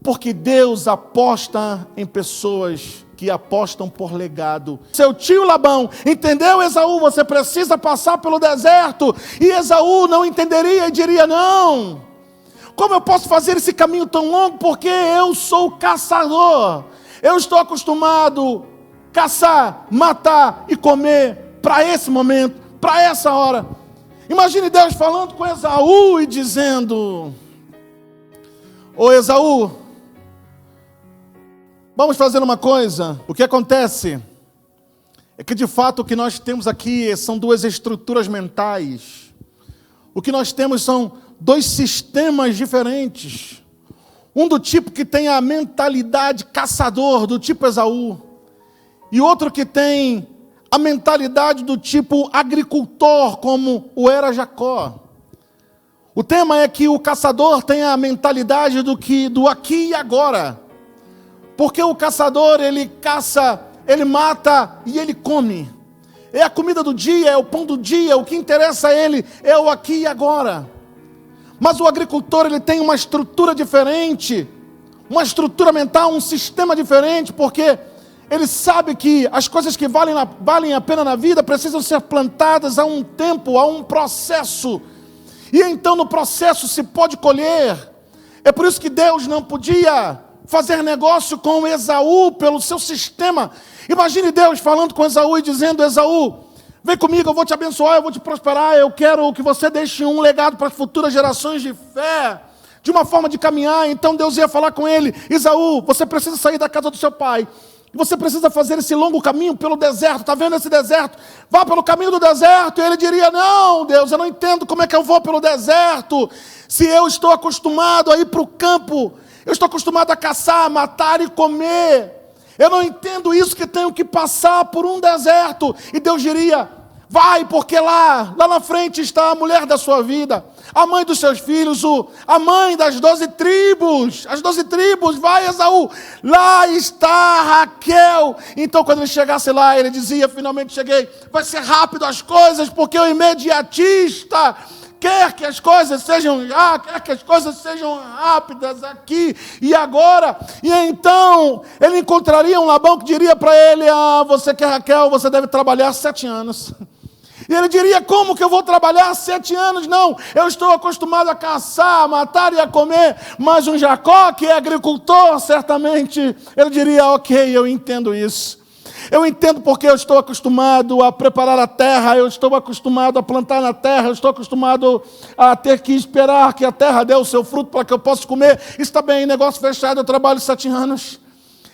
Porque Deus aposta em pessoas que apostam por legado. Seu tio Labão entendeu: Esaú, você precisa passar pelo deserto. E Esaú não entenderia e diria: não, como eu posso fazer esse caminho tão longo? Porque eu sou caçador, eu estou acostumado a caçar, matar e comer para esse momento, para essa hora. Imagine Deus falando com Esaú e dizendo: ô Esaú, vamos fazer uma coisa. O que acontece é que, de fato, o que nós temos aqui são duas estruturas mentais. O que nós temos são dois sistemas diferentes. Um do tipo que tem a mentalidade caçador, do tipo Esaú. E outro que tem a mentalidade do tipo agricultor, como o era Jacó. O tema é que o caçador tem a mentalidade do aqui e agora. Porque o caçador, ele caça, ele mata e ele come. É a comida do dia, é o pão do dia, o que interessa a ele é o aqui e agora. Mas o agricultor, ele tem uma estrutura diferente, uma estrutura mental, um sistema diferente, porque ele sabe que as coisas que valem a pena na vida precisam ser plantadas a um tempo, a um processo. E então no processo se pode colher. É por isso que Deus não podia fazer negócio com Esaú pelo seu sistema. Imagine Deus falando com Esaú e dizendo: Esaú, vem comigo, eu vou te abençoar, eu vou te prosperar, eu quero que você deixe um legado para as futuras gerações de fé, de uma forma de caminhar. Então Deus ia falar com ele: Esaú, você precisa sair da casa do seu pai, você precisa fazer esse longo caminho pelo deserto. Está vendo esse deserto? Vá pelo caminho do deserto. E ele diria: não, Deus, eu não entendo como é que eu vou pelo deserto, se eu estou acostumado a ir para o campo. Eu estou acostumado a caçar, matar e comer. Eu não entendo isso, que tenho que passar por um deserto. E Deus diria: Vai, porque lá na frente está a mulher da sua vida, a mãe dos seus filhos, a mãe das 12 tribos, as 12 tribos, vai, Esaú, lá está Raquel. Então quando ele chegasse lá, ele dizia, finalmente cheguei, vai ser rápido as coisas, porque o imediatista quer que as coisas sejam rápidas aqui e agora. E então ele encontraria um Labão que diria para ele, você quer Raquel, você deve trabalhar 7 anos. E ele diria, como que eu vou trabalhar 7 anos? Não, eu estou acostumado a caçar, a matar e a comer. Mas um Jacó, que é agricultor, certamente, ele diria, ok, eu entendo isso. Eu entendo porque eu estou acostumado a preparar a terra, eu estou acostumado a plantar na terra, eu estou acostumado a ter que esperar que a terra dê o seu fruto para que eu possa comer. Está bem, negócio fechado, eu trabalho 7 anos.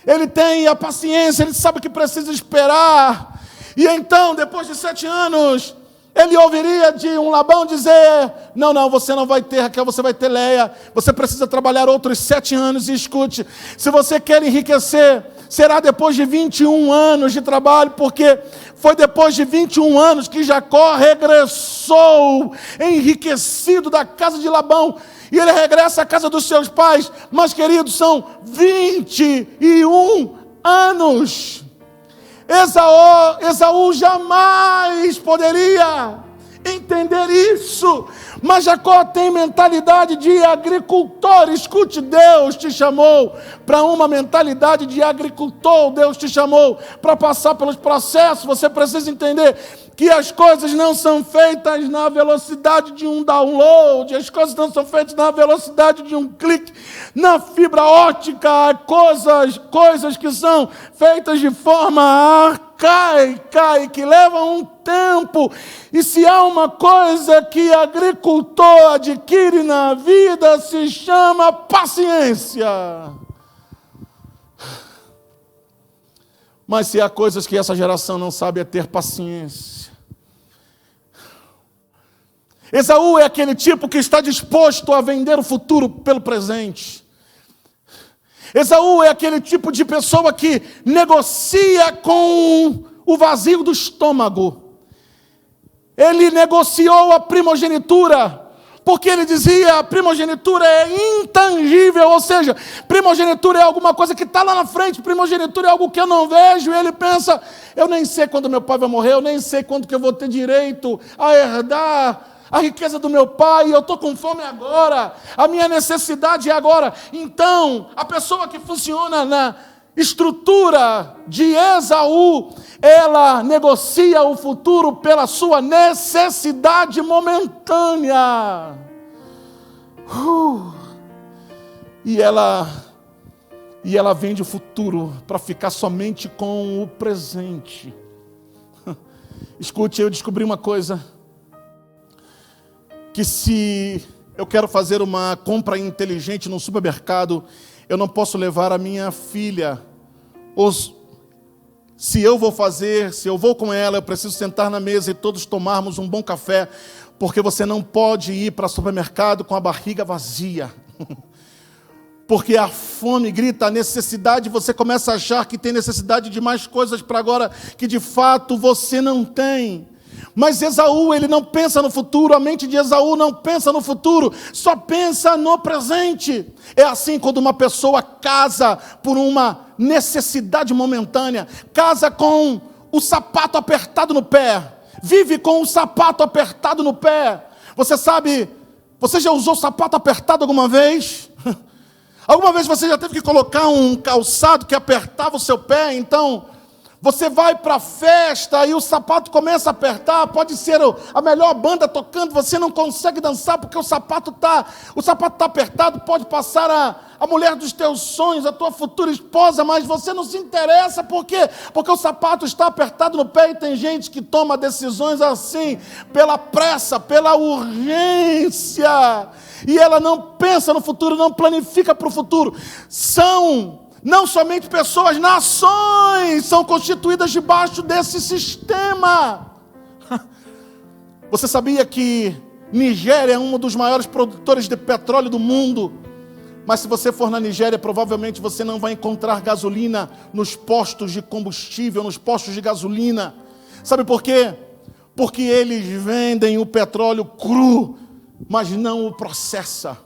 Ele tem a paciência, ele sabe que precisa esperar. E então, depois de 7 anos, ele ouviria de um Labão dizer, não, você não vai ter Raquel, você vai ter Leia, você precisa trabalhar outros 7 anos, e escute, se você quer enriquecer, será depois de 21 anos de trabalho, porque foi depois de 21 anos que Jacó regressou enriquecido da casa de Labão, e ele regressa à casa dos seus pais, mas queridos, são 21 anos. Esaú jamais poderia entender isso, mas Jacó tem mentalidade de agricultor. Escute, Deus te chamou para uma mentalidade de agricultor, Deus te chamou para passar pelos processos. Você precisa entender que as coisas não são feitas na velocidade de um download, as coisas não são feitas na velocidade de um clique, na fibra ótica, coisas que são feitas de forma arcaica e que levam um tempo. E se há uma coisa que agricultor adquire na vida, se chama paciência. Mas se há coisas que essa geração não sabe é ter paciência. Esaú é aquele tipo que está disposto a vender o futuro pelo presente. Esaú é aquele tipo de pessoa que negocia com o vazio do estômago. Ele negociou a primogenitura, porque ele dizia, a primogenitura é intangível, ou seja, primogenitura é alguma coisa que está lá na frente, primogenitura é algo que eu não vejo, e ele pensa, eu nem sei quando meu pai vai morrer, eu nem sei quando que eu vou ter direito a herdar a riqueza do meu pai, eu estou com fome agora, a minha necessidade é agora. Então, a pessoa que funciona na estrutura de Esaú, ela negocia o futuro pela sua necessidade momentânea. E ela vende o futuro para ficar somente com o presente. Escute, eu descobri uma coisa, que se eu quero fazer uma compra inteligente no supermercado, eu não posso levar a minha filha. Ou se eu vou com ela, eu preciso sentar na mesa e todos tomarmos um bom café, porque você não pode ir para o supermercado com a barriga vazia. Porque a fome grita, a necessidade, você começa a achar que tem necessidade de mais coisas para agora, que de fato você não tem. Mas Esaú, ele não pensa no futuro, a mente de Esaú não pensa no futuro, só pensa no presente. É assim quando uma pessoa casa por uma necessidade momentânea, casa com o sapato apertado no pé, vive com o sapato apertado no pé. Você sabe, você já usou sapato apertado alguma vez? Alguma vez você já teve que colocar um calçado que apertava o seu pé, então você vai para a festa e o sapato começa a apertar, pode ser a melhor banda tocando, você não consegue dançar porque o sapato está apertado, pode passar a mulher dos teus sonhos, a tua futura esposa, mas você não se interessa, por quê? Porque o sapato está apertado no pé, e tem gente que toma decisões assim, pela pressa, pela urgência, e ela não pensa no futuro, não planifica para o futuro. Não somente pessoas, nações são constituídas debaixo desse sistema. Você sabia que Nigéria é um dos maiores produtores de petróleo do mundo? Mas se você for na Nigéria, provavelmente você não vai encontrar gasolina nos postos de combustível, nos postos de gasolina. Sabe por quê? porque eles vendem o petróleo cru, mas não o processa.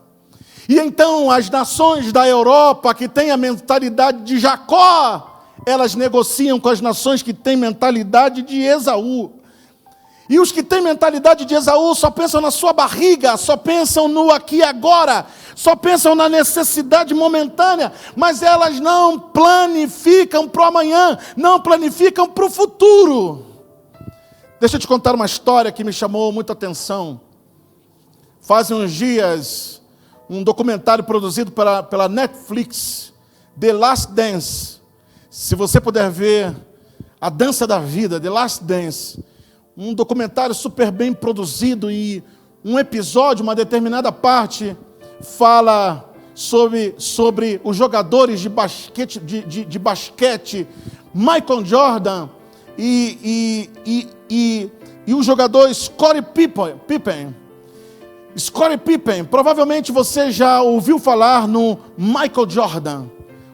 E então as nações da Europa que têm a mentalidade de Jacó, elas negociam com as nações que têm mentalidade de Esaú. E os que têm mentalidade de Esaú só pensam na sua barriga, só pensam no aqui e agora, só pensam na necessidade momentânea, mas elas não planificam para o amanhã, não planificam para o futuro. Deixa eu te contar uma história que me chamou muita atenção. Faz uns dias, um documentário produzido pela Netflix, The Last Dance. Se você puder ver A Dança da Vida, The Last Dance, um documentário super bem produzido, e um episódio, uma determinada parte, fala sobre os jogadores de basquete, Michael Jordan e o jogador Scottie Pippen. Scottie Pippen, provavelmente você já ouviu falar no Michael Jordan.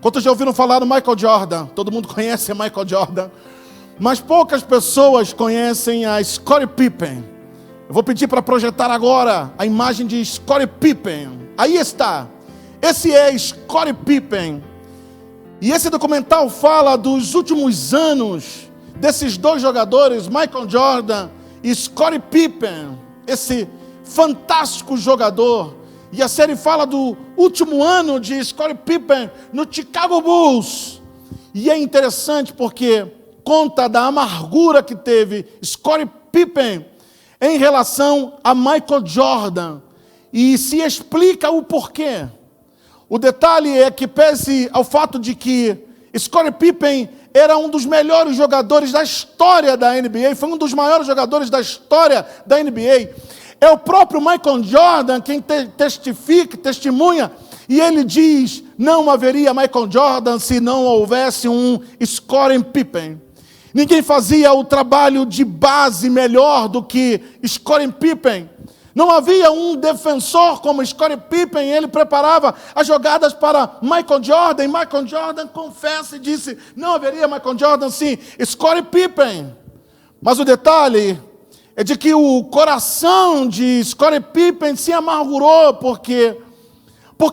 Quantos já ouviram falar no Michael Jordan? Todo mundo conhece Michael Jordan, mas poucas pessoas conhecem a Scottie Pippen. Eu vou pedir para projetar agora a imagem de Scottie Pippen. Aí está. Esse é Scottie Pippen. E esse documental fala dos últimos anos desses dois jogadores, Michael Jordan e Scottie Pippen, esse fantástico jogador. E a série fala do último ano de Scottie Pippen no Chicago Bulls. E é interessante porque conta da amargura que teve Scottie Pippen em relação a Michael Jordan. E se explica o porquê. O detalhe é que, pese ao fato de que Scottie Pippen era um dos melhores jogadores da história da NBA, foi um dos maiores jogadores da história da NBA, é o próprio Michael Jordan quem testemunha, e ele diz: não haveria Michael Jordan se não houvesse um Scottie Pippen. Ninguém fazia o trabalho de base melhor do que Scottie Pippen. Não havia um defensor como Scottie Pippen, ele preparava as jogadas para Michael Jordan, e Michael Jordan confessa e disse: não haveria Michael Jordan sem Scottie Pippen. Mas o detalhe é de que o coração de Scottie Pippen se amargurou, porque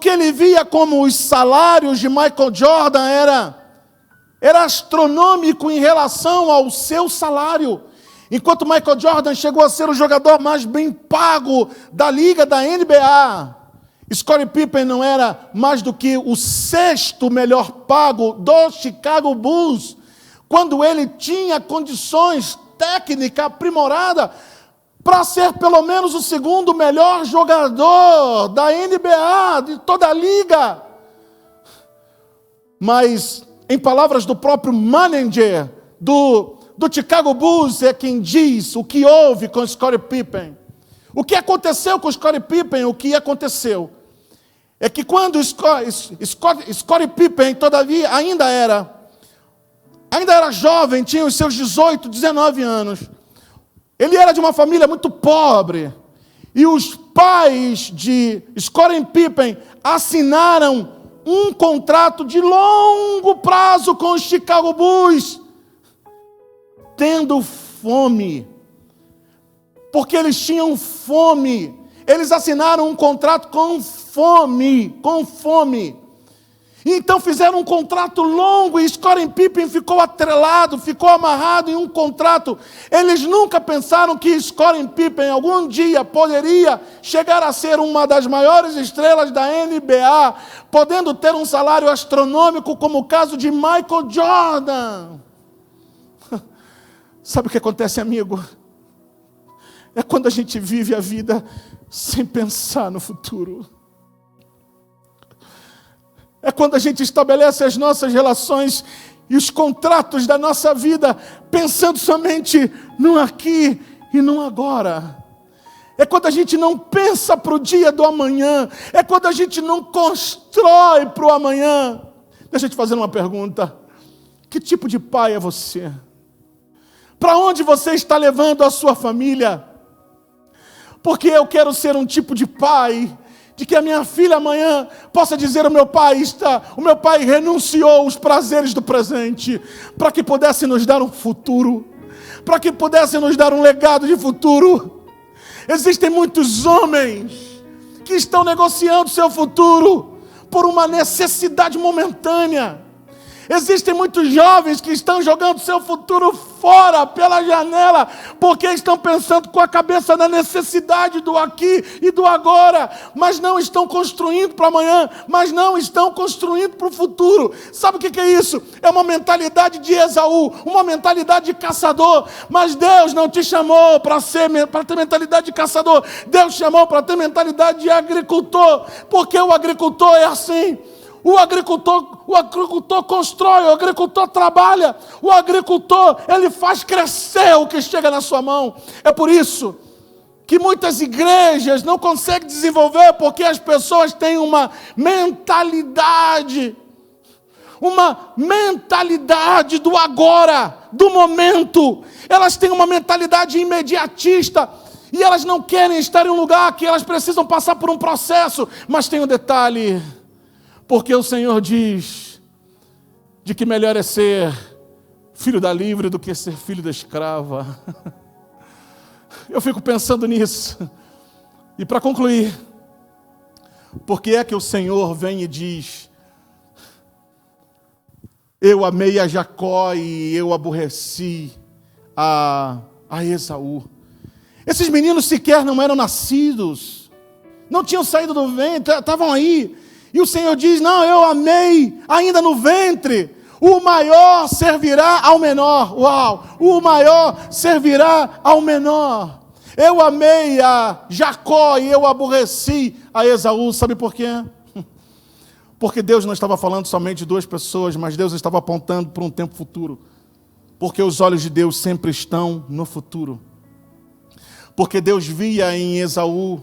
ele via como os salários de Michael Jordan era astronômico em relação ao seu salário. Enquanto Michael Jordan chegou a ser o jogador mais bem pago da liga da NBA, Scottie Pippen não era mais do que o sexto melhor pago do Chicago Bulls, quando ele tinha condições técnicas aprimorada para ser pelo menos o segundo melhor jogador da NBA, de toda a liga. Mas, em palavras do próprio manager do Chicago Bulls, é quem diz o que houve com Scottie Pippen. O que aconteceu com Scottie Pippen? O que aconteceu é que quando Scottie Pippen, todavia, ainda era jovem, tinha os seus 18, 19 anos, ele era de uma família muito pobre, e os pais de Scottie Pippen assinaram um contrato de longo prazo com os Chicago Bulls, tendo fome, porque eles tinham fome, eles assinaram um contrato com fome, então fizeram um contrato longo, e Scottie Pippen ficou atrelado, ficou amarrado em um contrato. Eles nunca pensaram que Scottie Pippen algum dia poderia chegar a ser uma das maiores estrelas da NBA, podendo ter um salário astronômico como o caso de Michael Jordan. Sabe o que acontece, amigo? É quando a gente vive a vida sem pensar no futuro. É quando a gente estabelece as nossas relações e os contratos da nossa vida pensando somente no aqui e no agora. É quando a gente não pensa para o dia do amanhã. É quando a gente não constrói para o amanhã. Deixa eu te fazer uma pergunta. Que tipo de pai é você? Para onde você está levando a sua família? Porque eu quero ser um tipo de pai, de que a minha filha amanhã possa dizer: o meu pai renunciou aos prazeres do presente, para que pudesse nos dar um futuro, para que pudessem nos dar um legado de futuro. Existem muitos homens que estão negociando seu futuro por uma necessidade momentânea. Existem muitos jovens que estão jogando seu futuro fora, pela janela, porque estão pensando com a cabeça na necessidade do aqui e do agora, mas não estão construindo para amanhã, mas não estão construindo para o futuro. Sabe o que é isso? É uma mentalidade de Esaú, uma mentalidade de caçador. Mas Deus não te chamou para ter mentalidade de caçador. Deus chamou para ter mentalidade de agricultor, porque o agricultor é assim. O agricultor constrói, o agricultor trabalha, o agricultor, ele faz crescer o que chega na sua mão. É por isso que muitas igrejas não conseguem desenvolver, porque as pessoas têm uma mentalidade do agora, do momento. Elas têm uma mentalidade imediatista, e elas não querem estar em um lugar que elas precisam passar por um processo. Mas tem um detalhe, porque o Senhor diz de que melhor é ser filho da livre do que ser filho da escrava. Eu fico pensando nisso. E para concluir, por que é que o Senhor vem e diz: eu amei a Jacó e eu aborreci a Esaú? Esses meninos sequer não eram nascidos, não tinham saído do ventre, estavam aí. E o Senhor diz: não, eu amei ainda no ventre. O maior servirá ao menor. Uau! O maior servirá ao menor. Eu amei a Jacó e eu aborreci a Esaú. Sabe por quê? Porque Deus não estava falando somente de duas pessoas, mas Deus estava apontando para um tempo futuro. Porque os olhos de Deus sempre estão no futuro. Porque Deus via em Esaú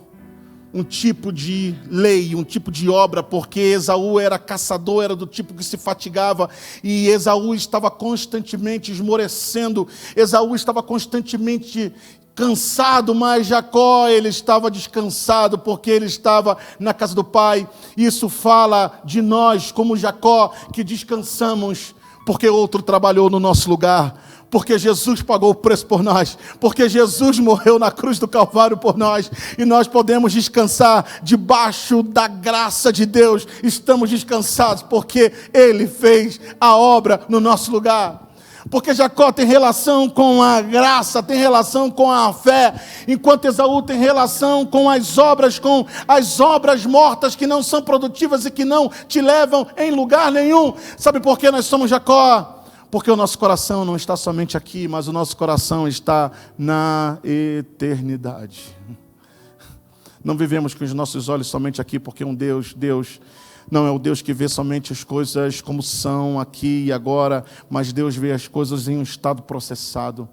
um tipo de lei, um tipo de obra, porque Esaú era caçador, era do tipo que se fatigava, e Esaú estava constantemente esmorecendo, Esaú estava constantemente cansado, mas Jacó, ele estava descansado, porque ele estava na casa do pai. Isso fala de nós, como Jacó, que descansamos, porque outro trabalhou no nosso lugar, porque Jesus pagou o preço por nós, porque Jesus morreu na cruz do Calvário por nós, e nós podemos descansar debaixo da graça de Deus. Estamos descansados porque Ele fez a obra no nosso lugar. Porque Jacó tem relação com a graça, tem relação com a fé, enquanto Esaú tem relação com as obras mortas que não são produtivas e que não te levam em lugar nenhum. Sabe por que nós somos Jacó? Porque o nosso coração não está somente aqui, mas o nosso coração está na eternidade. Não vivemos com os nossos olhos somente aqui, porque Deus não é o Deus que vê somente as coisas como são aqui e agora, mas Deus vê as coisas em um estado processado.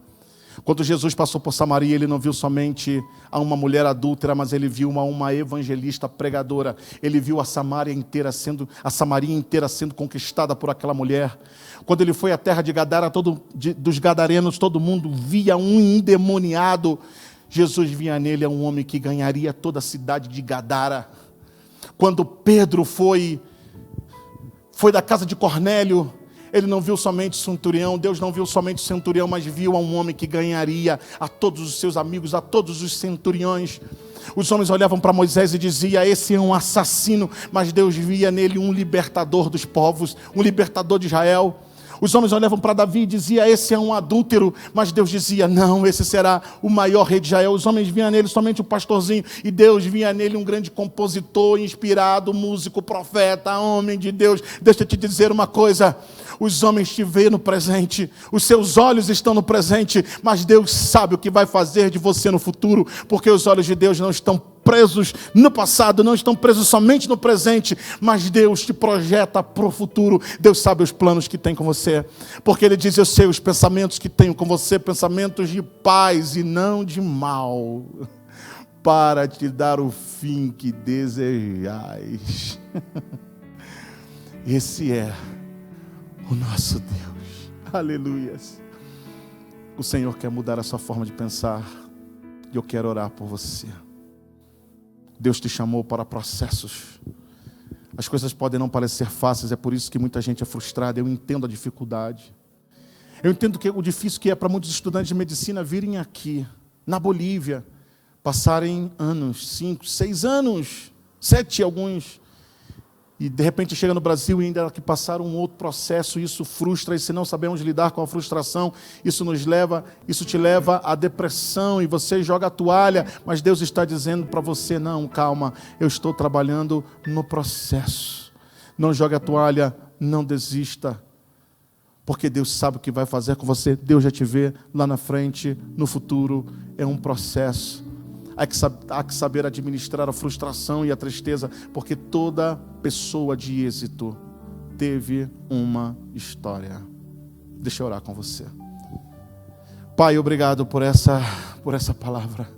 Quando Jesus passou por Samaria, ele não viu somente a uma mulher adúltera, mas ele viu uma evangelista pregadora. Ele viu a Samaria inteira sendo conquistada por aquela mulher. Quando ele foi à terra de Gadara, dos gadarenos, todo mundo via um endemoniado. Jesus via nele um homem que ganharia toda a cidade de Gadara. Quando Pedro foi da casa de Cornélio, ele não viu somente centurião, Deus não viu somente centurião, mas viu a um homem que ganharia a todos os seus amigos, a todos os centuriões. Os homens olhavam para Moisés e diziam: esse é um assassino, mas Deus via nele um libertador dos povos, um libertador de Israel. Os homens olhavam para Davi e diziam: esse é um adúltero, mas Deus dizia: não, esse será o maior rei de Israel. Os homens viam nele somente um pastorzinho, e Deus via nele um grande compositor, inspirado, músico, profeta, homem de Deus. Deixa eu te dizer uma coisa: os homens te veem no presente, os seus olhos estão no presente, mas Deus sabe o que vai fazer de você no futuro, porque os olhos de Deus não estão presos no passado, não estão presos somente no presente, mas Deus te projeta para o futuro. Deus sabe os planos que tem com você, porque Ele diz: eu sei os pensamentos que tenho com você, pensamentos de paz e não de mal, para te dar o fim que desejais. Esse é o nosso Deus. Aleluias. O Senhor quer mudar a sua forma de pensar, e eu quero orar por você. Deus te chamou para processos. As coisas podem não parecer fáceis, é por isso que muita gente é frustrada. Eu entendo a dificuldade. Eu entendo que o difícil que é para muitos estudantes de medicina virem aqui, na Bolívia, passarem anos, 5, 6 anos, 7 alguns, e de repente chega no Brasil e ainda que passar um outro processo, isso frustra, e se não sabemos lidar com a frustração, isso te leva à depressão, e você joga a toalha, mas Deus está dizendo para você, não, calma, eu estou trabalhando no processo. Não jogue a toalha, não desista, porque Deus sabe o que vai fazer com você, Deus já te vê lá na frente, no futuro, é um processo. Há que saber administrar a frustração e a tristeza, porque toda pessoa de êxito teve uma história. Deixa eu orar com você. Pai, obrigado por essa palavra.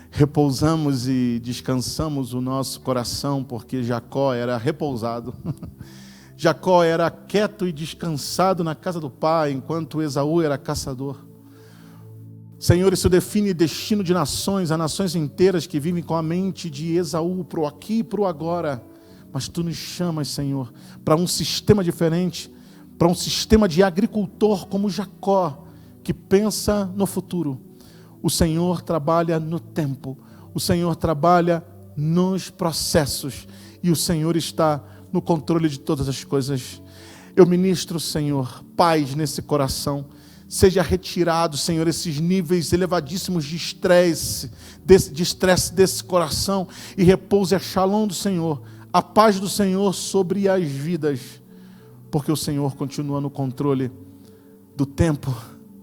Repousamos e descansamos o nosso coração, porque Jacó era repousado. Jacó era quieto e descansado na casa do pai, enquanto Esaú era caçador. Senhor, isso define destino de nações, há nações inteiras que vivem com a mente de Esaú, pro aqui e pro agora. Mas Tu nos chamas, Senhor, para um sistema diferente, para um sistema de agricultor como Jacó, que pensa no futuro. O Senhor trabalha no tempo, o Senhor trabalha nos processos, e o Senhor está no controle de todas as coisas. Eu ministro, Senhor, paz nesse coração. Seja retirado, Senhor, esses níveis elevadíssimos de estresse desse coração, e repouse a shalom do Senhor, a paz do Senhor sobre as vidas, porque o Senhor continua no controle do tempo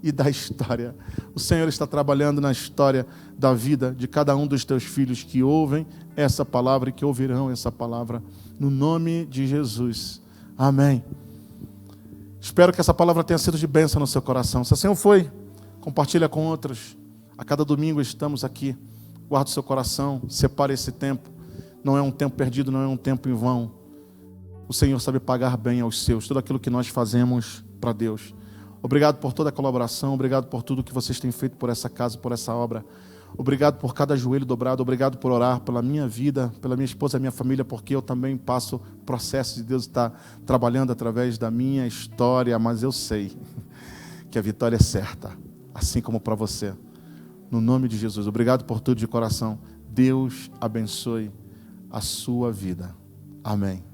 e da história. O Senhor está trabalhando na história da vida de cada um dos Teus filhos que ouvem essa palavra e que ouvirão essa palavra, no nome de Jesus. Amém. Espero que essa palavra tenha sido de bênção no seu coração. Se assim não foi, compartilha com outros. A cada domingo estamos aqui. Guarde o seu coração, separe esse tempo. Não é um tempo perdido, não é um tempo em vão. O Senhor sabe pagar bem aos seus, tudo aquilo que nós fazemos para Deus. Obrigado por toda a colaboração, obrigado por tudo que vocês têm feito por essa casa, por essa obra. Obrigado por cada joelho dobrado, obrigado por orar pela minha vida, pela minha esposa e minha família, porque eu também passo processos de Deus estar trabalhando através da minha história, mas eu sei que a vitória é certa, assim como para você. No nome de Jesus, obrigado por tudo de coração. Deus abençoe a sua vida. Amém.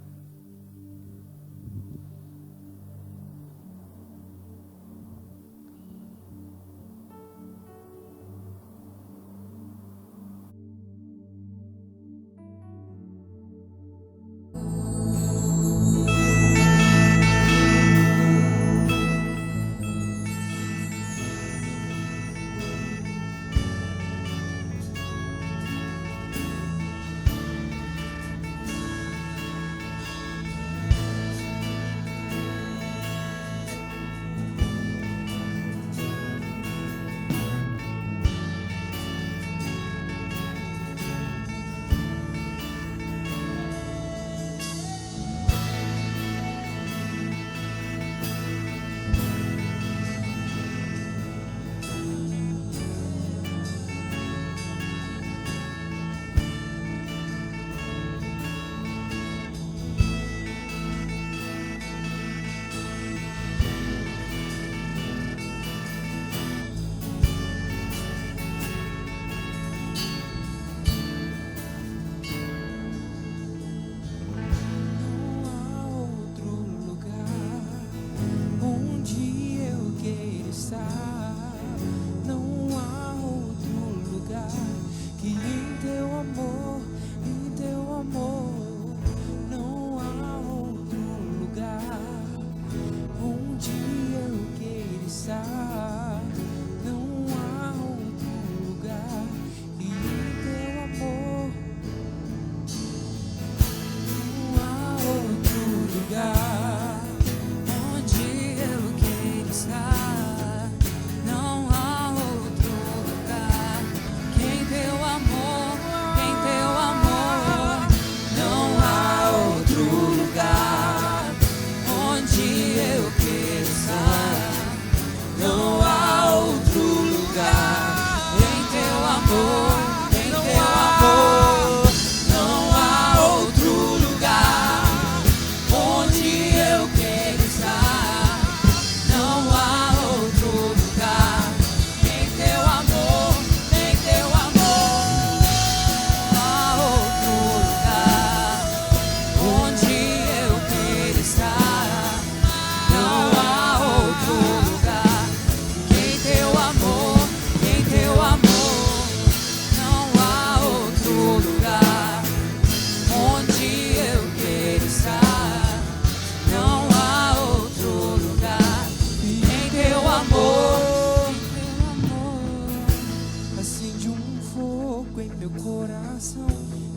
coração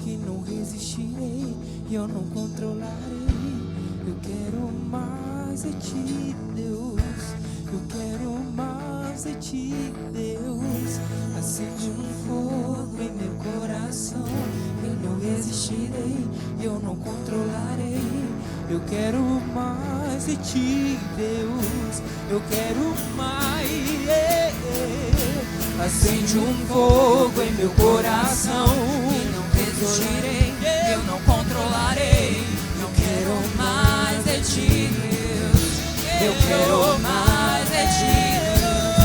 que não resistirei e eu não controlarei. Eu quero mais de ti, Deus. Eu quero mais de ti, Deus. Acende um fogo em meu coração, eu não resistirei, eu não controlarei. Eu quero mais de ti, Deus. Eu quero mais. Acende um fogo em meu coração, eu não resistirei, eu não controlarei. Eu quero mais de ti, Deus. Eu quero mais de ti, Deus.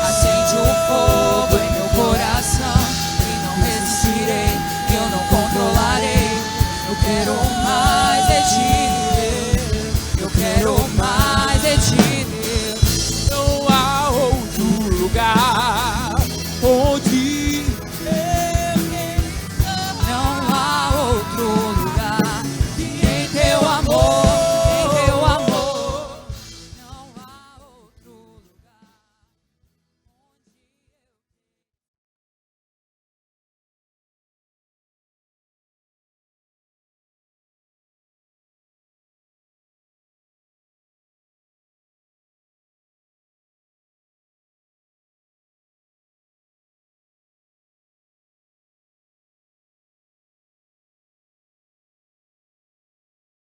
Acende um fogo em meu coração, e não resistirei, eu não controlarei. Eu quero